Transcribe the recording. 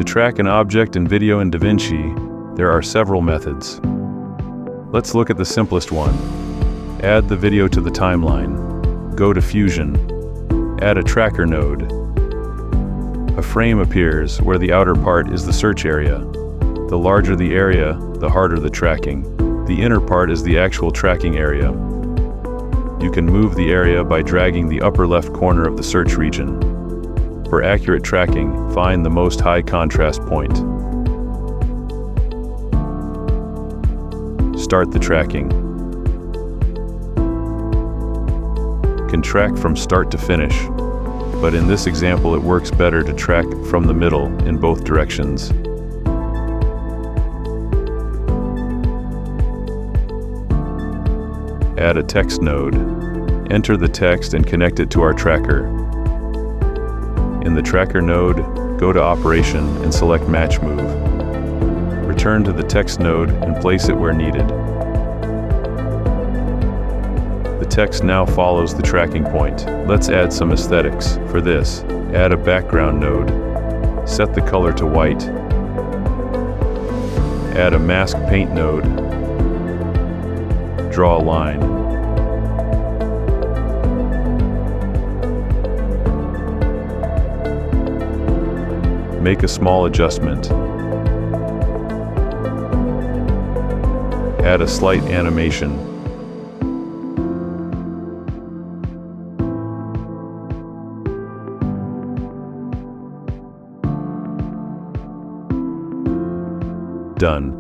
To track an object in video in DaVinci, there are several methods. Let's look at the simplest one. Add the video to the timeline. Go to Fusion. Add a tracker node. A frame appears where the outer part is the search area. The larger the area, the harder the tracking. The inner part is the actual tracking area. You can move the area by dragging the upper left corner of the search region. For accurate tracking, find the most high contrast point. Start the tracking. Can track from start to finish, but in this example it works better to track from the middle in both directions. Add a text node. Enter the text and connect it to our tracker. In the tracker node, go to Operation and select Match Move. Return to the text node and place it where needed. The text now follows the tracking point. Let's add some aesthetics. For this, add a background node. Set the color to white. Add a mask paint node. Draw a line. Make a small adjustment. Add a slight animation. Done.